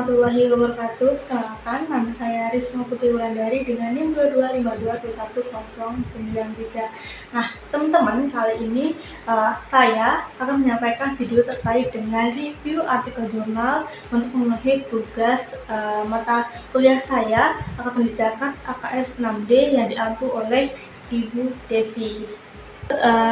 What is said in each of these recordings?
warahmatullahi wabarakatuh. Kenalkan, nama saya Risma Putri Wulandari dengan NIM 2252210993. Nah, teman-teman, kali ini saya akan menyampaikan video terkait dengan review artikel jurnal untuk memenuhi tugas mata kuliah saya pendidikan AKS 6D yang diampu oleh Ibu Devi.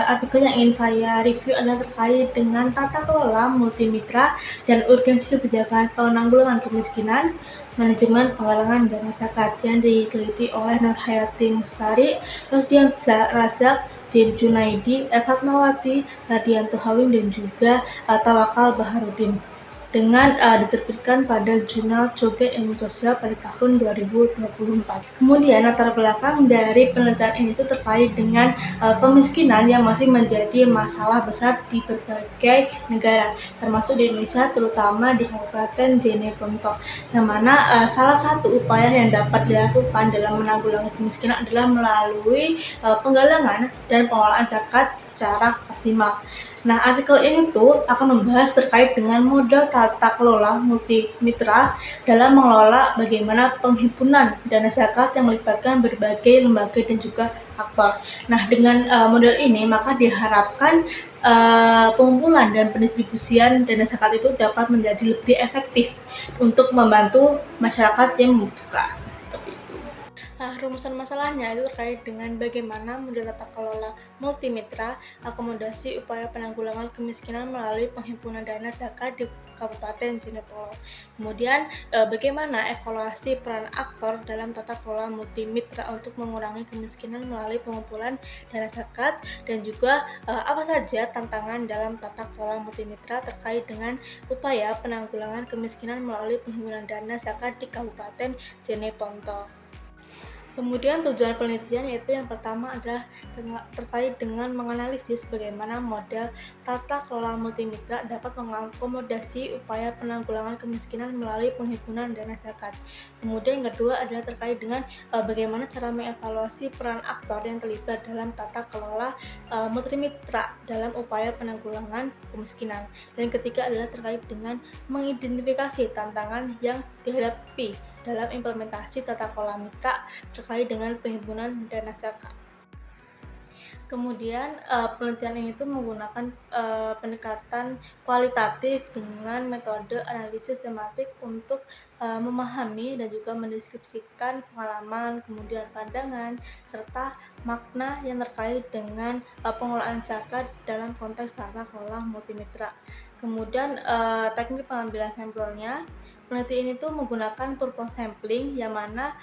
Artikel yang ingin saya review adalah terkait dengan tata kelola multimitra dan urgensi kebijakan penanggulangan kemiskinan, manajemen penggalangan dana zakat yang diteliti oleh Nur Hayati Mustari, Rosdian Razak, Jin Junaidi, Fatmawati, Radianto Hawim, dan juga Tawakal Baharudin, dengan diterbitkan pada jurnal Joget Ilmu Sosial pada tahun 2024. Kemudian latar belakang dari penelitian ini itu terkait dengan kemiskinan yang masih menjadi masalah besar di berbagai negara, termasuk di Indonesia, terutama di Kabupaten Jeneponto, yang mana salah satu upaya yang dapat dilakukan dalam menanggulangi kemiskinan adalah melalui penggalangan dan pengelolaan zakat secara optimal. Nah, artikel ini tuh akan membahas terkait dengan model tata kelola multimitra dalam mengelola bagaimana penghimpunan dana zakat yang melibatkan berbagai lembaga dan juga aktor. Nah, dengan model ini maka diharapkan pengumpulan dan pendistribusian dana zakat itu dapat menjadi lebih efektif untuk membantu masyarakat yang membutuhkan. Nah, rumusan masalahnya itu terkait dengan bagaimana model tata kelola multimitra akomodasi upaya penanggulangan kemiskinan melalui penghimpunan dana zakat di Kabupaten Jeneponto. Kemudian bagaimana evaluasi peran aktor dalam tata kelola multimitra untuk mengurangi kemiskinan melalui pengumpulan dana zakat, dan juga apa saja tantangan dalam tata kelola multimitra terkait dengan upaya penanggulangan kemiskinan melalui penghimpunan dana zakat di Kabupaten Jeneponto. Kemudian tujuan penelitian yaitu yang pertama adalah terkait dengan menganalisis bagaimana model tata kelola multimitra dapat mengakomodasi upaya penanggulangan kemiskinan melalui penghimpunan dana zakat. Kemudian yang kedua adalah terkait dengan bagaimana cara mengevaluasi peran aktor yang terlibat dalam tata kelola multimitra dalam upaya penanggulangan kemiskinan. Dan ketiga adalah terkait dengan mengidentifikasi tantangan yang dihadapi dalam implementasi tata kelola mitra terkait dengan penghimpunan dana zakat. Kemudian penelitian ini tuh menggunakan pendekatan kualitatif dengan metode analisis tematik untuk memahami dan juga mendeskripsikan pengalaman, kemudian pandangan, serta makna yang terkait dengan pengelolaan zakat dalam konteks tata kelola multimitra. Kemudian teknik pengambilan sampelnya, peneliti ini tuh menggunakan purpose sampling yang mana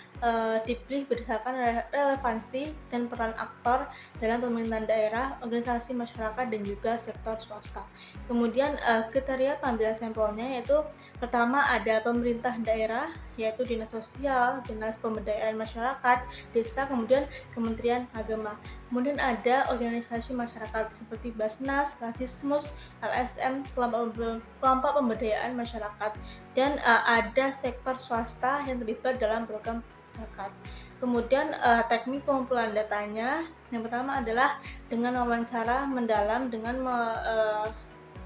dipilih berdasarkan relevansi dan peran aktor dalam pemerintahan daerah, organisasi masyarakat, dan juga sektor swasta. Kemudian kriteria pengambilan sampelnya yaitu pertama ada pemerintah daerah yaitu Dinas Sosial, Dinas Pemberdayaan Masyarakat, Desa, kemudian Kementerian Agama. Kemudian ada organisasi masyarakat seperti Basnas, Rasismus, LSM, kelompok pemberdayaan masyarakat, dan ada sektor swasta yang terlibat dalam program zakat. Kemudian teknik pengumpulan datanya yang pertama adalah dengan wawancara mendalam dengan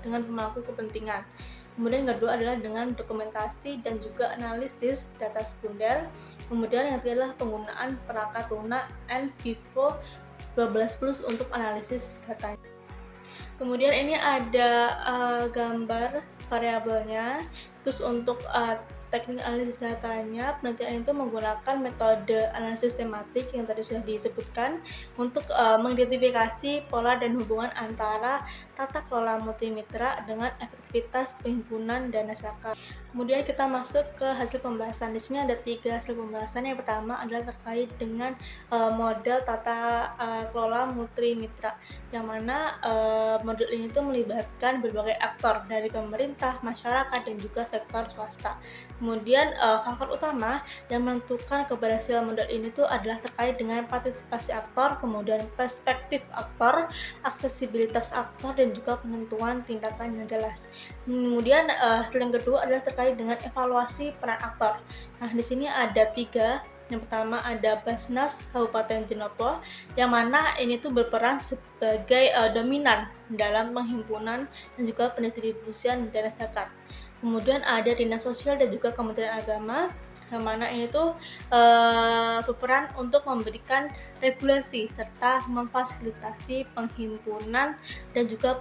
pemangku kepentingan. Kemudian yang kedua adalah dengan dokumentasi dan juga analisis data sekunder. Kemudian yang ketiga adalah penggunaan perangkat lunak NVivo 12+ untuk analisis datanya. Kemudian ini ada gambar variabelnya. Terus untuk teknik analisis datanya, penelitian itu menggunakan metode analisis tematik yang tadi sudah disebutkan untuk mengidentifikasi pola dan hubungan antara tata kelola multimitra dengan efektivitas penghimpunan dana zakat. Kemudian kita masuk ke hasil pembahasan. Di sini ada 3 hasil pembahasan. Yang pertama adalah terkait dengan model tata kelola multimitra, yang mana model ini tuh melibatkan berbagai aktor dari pemerintah, masyarakat, dan juga sektor swasta. Kemudian faktor utama yang menentukan keberhasilan model ini tuh adalah terkait dengan partisipasi aktor, kemudian perspektif aktor, aksesibilitas aktor, dan juga penentuan tindakan yang jelas. Kemudian hasil yang kedua adalah terkait dengan evaluasi peran aktor. Nah, di sini ada 3. Yang pertama ada Basnas Kabupaten Jeneponto, yang mana ini tuh berperan sebagai dominan dalam penghimpunan dan juga pendistribusian dana zakat. kemudian ada Dinas Sosial dan juga Kementerian Agama, yang mana ini tuh berperan untuk memberikan regulasi serta memfasilitasi penghimpunan dan juga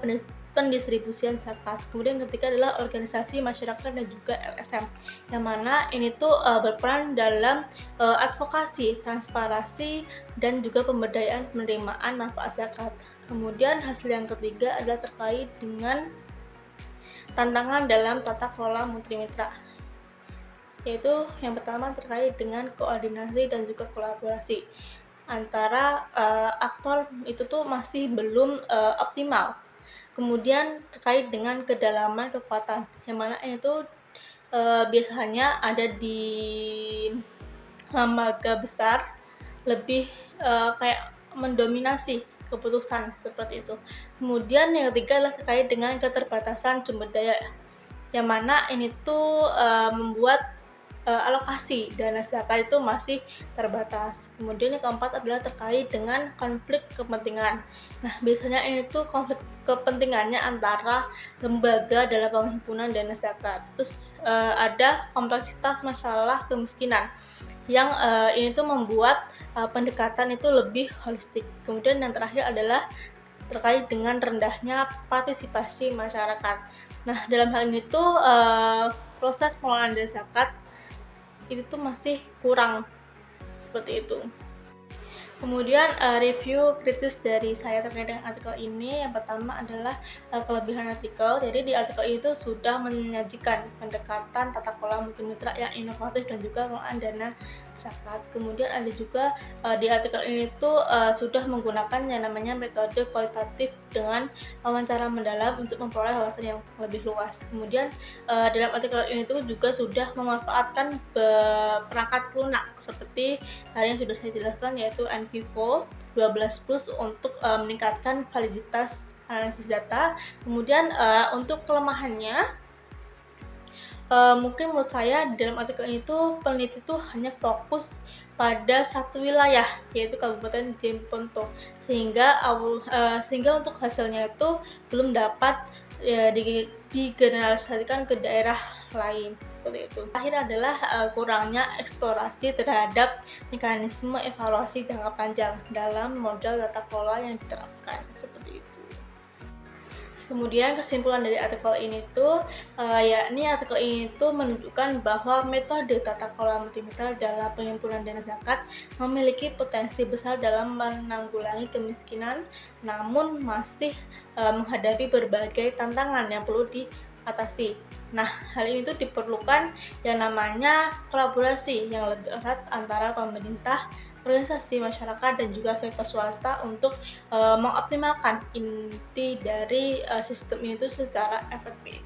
pendistribusian zakat. Kemudian ketiga adalah organisasi masyarakat dan juga LSM, yang mana ini tuh berperan dalam advokasi, transparansi, dan juga pemberdayaan penerimaan manfaat zakat. Kemudian hasil yang ketiga adalah terkait dengan tantangan dalam tata kelola multimitra, yaitu yang pertama terkait dengan koordinasi dan juga kolaborasi antara aktor itu tuh masih belum optimal. Kemudian terkait dengan kedalaman kekuatan, yang mana itu biasanya ada di lembaga besar, lebih kayak mendominasi keputusan seperti itu. Kemudian yang ketiga adalah terkait dengan keterbatasan sumber daya, yang mana ini tuh membuat alokasi dana zakat itu masih terbatas. Kemudian yang keempat adalah terkait dengan konflik kepentingan. Nah, biasanya ini tuh konflik kepentingannya antara lembaga dalam penghimpunan dana zakat. Terus ada kompleksitas masalah kemiskinan, yang ini tuh membuat pendekatan itu lebih holistik. Kemudian yang terakhir adalah terkait dengan rendahnya partisipasi masyarakat. Nah, dalam hal ini tuh proses pengelolaan dana zakat itu tuh masih kurang seperti itu. Kemudian review kritis dari saya terkait dengan artikel ini, yang pertama adalah kelebihan artikel. Jadi di artikel itu sudah menyajikan pendekatan tata kelola multimitra yang inovatif dan juga pengelolaan dana zakat. Kemudian ada juga di artikel ini tuh sudah menggunakan yang namanya metode kualitatif dengan wawancara mendalam untuk memperoleh wawasan yang lebih luas. Kemudian dalam artikel ini tuh juga sudah memanfaatkan perangkat lunak seperti tadi yang sudah saya jelaskan, yaitu NVivo 12 Plus untuk meningkatkan validitas analisis data. Kemudian untuk kelemahannya, mungkin menurut saya di dalam artikel itu peneliti itu hanya fokus pada satu wilayah, yaitu Kabupaten Jeneponto, sehingga untuk hasilnya itu belum dapat digeneralisasikan ke daerah lain seperti itu. Terakhir adalah kurangnya eksplorasi terhadap mekanisme evaluasi jangka panjang dalam model tata kelola yang diterapkan seperti itu. Kemudian kesimpulan dari artikel ini tuh yakni artikel ini tuh menunjukkan bahwa metode tata kelola multimitra dalam penghimpunan dana zakat memiliki potensi besar dalam menanggulangi kemiskinan, namun masih menghadapi berbagai tantangan yang perlu diatasi. Nah, hal ini tuh diperlukan yang namanya kolaborasi yang lebih erat antara pemerintah, organisasi masyarakat, dan juga sektor swasta untuk mengoptimalkan inti dari sistem itu secara efektif.